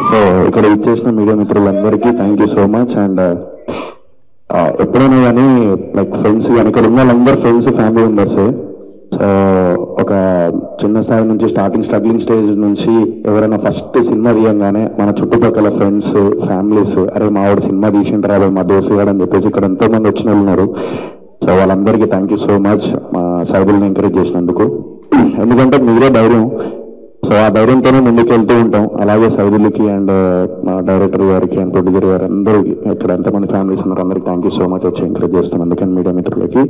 So ఇక్కడ ఇచ్చేసిన media మిత్రులందరికీ thank you so much. And ఎప్పుడైనా కానీ లైక్ ఫ్రెండ్స్ కానీ ఇక్కడ ఉన్న వాళ్ళందరూ ఫ్రెండ్స్ ఫ్యామిలీ మెంబర్స్. సో ఒక చిన్న స్థాయి నుంచి స్ట్రగ్లింగ్ స్టేజ్ నుంచి ఎవరైనా ఫస్ట్ సినిమా తీయంగానే మన చుట్టుపక్కల ఫ్రెండ్స్ ఫ్యామిలీస్ అరే మా వాడు సినిమా తీసింటారు అదే మా దోస్తు గారు అని చెప్పేసి ఇక్కడ ఎంతో మంది వచ్చిన వాళ్ళు ఉన్నారు. సో వాళ్ళందరికీ థ్యాంక్ యూ సో మచ్ మా సైబుల్ని ఎంకరేజ్ చేసినందుకు. ఎందుకంటే మీరే ధైర్యం. సో ఆ ధైర్యంతోనే ముందుకు వెళ్తూ ఉంటాం. అలాగే సైదులకి అండ్ మా డైరెక్టర్ గారికి అండ్ ప్రొడ్యూసర్ గారు అందరికీ ఇక్కడ ఎంతమంది ఫ్యామిలీస్ ఉన్నారు అందరికి థ్యాంక్ యూ సో మచ్ వచ్చి ఎంకరేజ్ చేస్తాం. అందుకని మీడియా మిత్రులకి.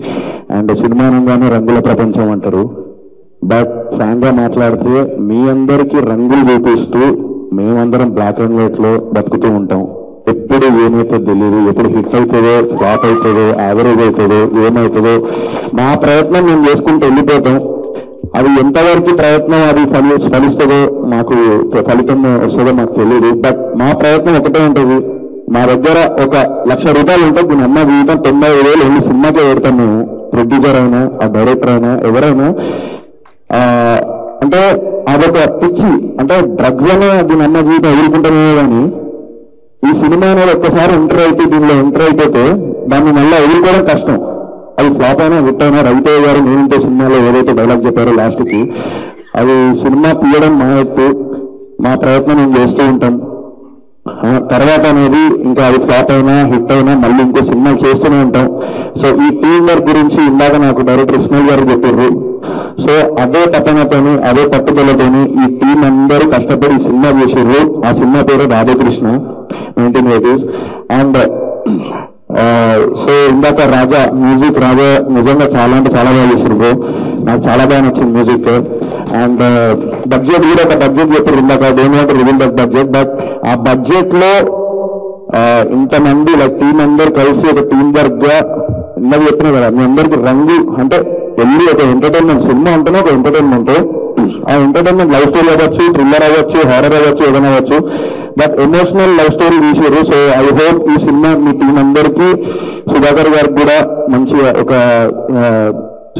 అండ్ సినిమా అనగానే రంగుల ప్రపంచం అంటారు. బట్ ఫ్రాంక్ గా మాట్లాడితే మీ అందరికీ రంగులు చూపిస్తూ మేమందరం బ్లాక్ అండ్ వైట్ లో బతుకుతూ ఉంటాం. ఎప్పుడు ఏమైతే తెలియదు, ఎప్పుడు హిట్ అవుతుందో ఫ్లాప్ అవుతుందో యావరేజ్ అవుతుందో ఏమవుతుందో మా ప్రయత్నం మేము చేసుకుంటూ వెళ్ళిపోతాం. అది ఎంతవరకు ప్రయత్నం అది ఫలిస్తుందో మాకు ఫలితం వస్తుందో మాకు తెలియదు. బట్ మా ప్రయత్నం ఒకటే ఉంటుంది. మా దగ్గర 1,00,000 రూపాయలు ఉంటే దీని అమ్మ జీవితం 90,000 ఎన్ని సినిమాకే పెడతాం మేము. ప్రొడ్యూసర్ అయినా ఆ డైరెక్టర్ అయినా ఎవరైనా అంటే అదొక పిచ్చి అంటే డ్రగ్స్ అనే దీని అమ్మ జీవితం ఎదుర్కొంటామే. కానీ ఈ సినిమా అనేది ఒక్కసారి దీనిలో ఎంటర్ అయిపోతే దాన్ని మళ్ళీ ఎదుర్కోవడం కష్టం. అది ఫ్లాప్ అయినా హిట్ అయినా రవితేజ గారు నేనంటే సినిమాలో ఏదైతే డైలాగ్ చెప్పారో లాస్ట్కి అది సినిమా తీయడం మా ఎత్తు, మా ప్రయత్నం మేము చేస్తూ ఉంటాం. తర్వాత అనేది ఇంకా అది ఫ్లాప్ అయినా హిట్ అయినా మళ్ళీ ఇంకో సినిమా చేస్తూనే ఉంటాం. సో ఈ టీం వర్క్ గురించి ఇందాక నాకు డైరెక్టర్ ఇస్మాయిల్ గారు చెప్పారు. సో అదే తపనతోని అదే పట్టుదలతోని ఈ టీం అందరూ కష్టపడి సినిమా చేసారు. ఆ సినిమా పేరు రాధాకృష్ణ 1980s. అండ్ సో ఇందాక మ్యూజిక్ రాజా నిజంగా చాలా అంటే చాలా బాగా చేశారు బ్రో. నాకు చాలా బాగా నచ్చింది మ్యూజిక్. అండ్ బడ్జెట్ కూడా ఒక బడ్జెట్ చెప్పారు ఇందాక don't want to reveal that budget. But ఆ బడ్జెట్ లో ఇంతమంది లైక్ టీం అందరూ కలిసి ఒక టీం వర్క్ గా ఇందాక చెప్పినా కదా మీ అందరికి రంగు అంటే వెళ్ళి ఒక ఎంటర్టైన్మెంట్ సినిమా అంటేనే ఒక ఎంటర్టైన్మెంట్. ఆ ఎంటర్టైన్మెంట్ లవ్ స్టోరీ అవ్వచ్చు, థ్రిల్లర్ అవ్వచ్చు, హారర్ అవ్వచ్చు, ఏదైనా అవ్వచ్చు. బట్ ఎమోషనల్ లవ్ స్టోరీ తీసారు. సో ఐ హోప్ ఈ సినిమా మీ టీం అందరికీ సుధాకర్ గారికి కూడా మంచి ఒక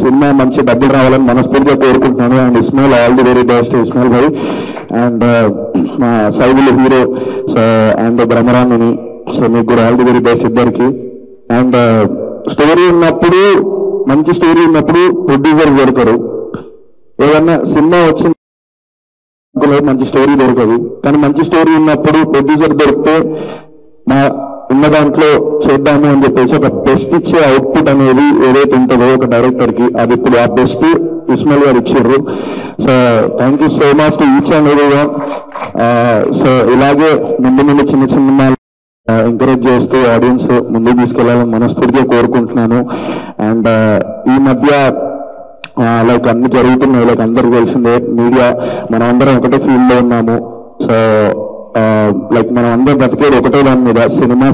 సినిమా మంచి డబ్బులు రావాలని మనస్ఫూర్తిగా కోరుకుంటున్నాను. And Ismail all the very best Ismail Bhai. And మా సైదుల్ హీరో అండ్ బ్రహ్మరామిని. సో మీకు కూడా ఆల్ ది వెరీ బెస్ట్ ఇద్దరికి. అండ్ స్టోరీ ఉన్నప్పుడు మంచి స్టోరీ ఉన్నప్పుడు ప్రొడ్యూసర్ దొరకరు. ఏదన్నా సినిమా వచ్చింది మంచి స్టోరీ దొరకదు. కానీ మంచి స్టోరీ ఉన్నప్పుడు ప్రొడ్యూసర్ దొరికితే మా ఉన్న దాంట్లో చేద్దాము అని చెప్పేసి ఒక బెస్ట్ ఇచ్చే అవుట్పుట్ అనేది ఏదైతే ఉంటుందో ఒక డైరెక్టర్ కి అది ఇప్పుడు ఆ బెస్ట్ ఇస్మాయిల్ గారు ఇచ్చారు. So thank you so much to each and every one. So ఇలాగే ముందు చిన్న చిన్న ఎంకరేజ్ చేస్తూ ఆడియన్స్ ముందుకు తీసుకెళ్లాలని మనస్ఫూర్తిగా కోరుకుంటున్నాను. అండ్ ఈ మధ్య లైక్ అన్ని జరుగుతున్నాయి. లైక్ అందరికి తెలిసిందే మీడియా మనం అందరం ఒకటే ఫీల్డ్ లో ఉన్నాము. సో లైక్ మనం అందరం బ్రతికేది ఒకటే దాని మీద సినిమా.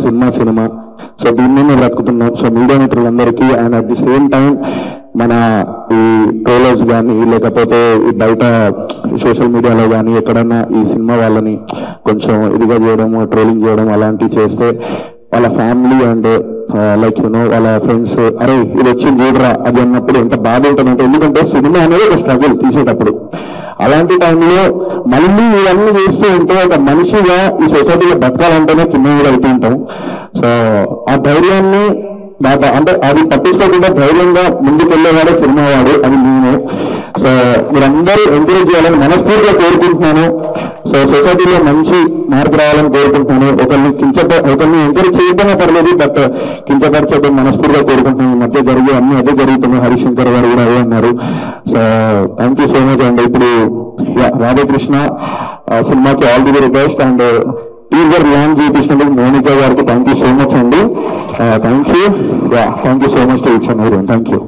సో దీన్ని మేము బ్రతుకుతున్నాం. సో మీడియా మిత్రులందరికీ and at the same time మన ఈ ట్రోలర్స్ కానీ లేకపోతే ఈ బయట సోషల్ మీడియాలో కానీ ఎక్కడన్నా ఈ సినిమా వాళ్ళని కొంచెం ఇదిగా చేయడం ట్రోలింగ్ చేయడం అలాంటివి చేస్తే వాళ్ళ ఫ్యామిలీ అండ్ లైక్ వాళ్ళ ఫ్రెండ్స్ అరే ఇది వచ్చింది చూడరా అది అన్నప్పుడు ఎంత బాధ ఉంటుందంటే ఎందుకంటే సినిమా అనేది ఒక స్ట్రగుల్ తీసేటప్పుడు. అలాంటి టైంలో మళ్ళీ ఇవన్నీ చేస్తూ ఉంటే ఒక మనిషిగా ఈ సొసైటీలో బతకాలంటేనే కింద కూడా వెళ్తూ ఉంటాం. సో ఆ ధైర్యాన్ని అంటే అది పట్టించుకోకుండా ధైర్యంగా ముందుకు వెళ్ళేవాడే సినిమా వాడు అది నేను. సో మీరందరూ ఎంకరేజ్ చేయాలని మనస్ఫూర్తిగా కోరుకుంటున్నాను. సో సొసైటీలో మంచి మార్పు రావాలని కోరుకుంటున్నాను. ఒకరిని ఎంకరేజ్ చేయకపోయినా పర్లేదు బట్ కించపరిచేయడం మనస్ఫూర్తిగా కోరుకుంటున్నాను. ఈ మధ్య జరిగే అన్ని అదే జరుగుతున్నాయి. హరిశంకర్ గారు కూడా అదే అన్నారు. So thank you so much. And ఇప్పుడు రాధాకృష్ణ సినిమాకి all the very best. And teaser launch చేయించినందుకు మోనికా గారికి థ్యాంక్ యూ సో మచ్ అండి. Thank you so much to each and everyone. Thank you.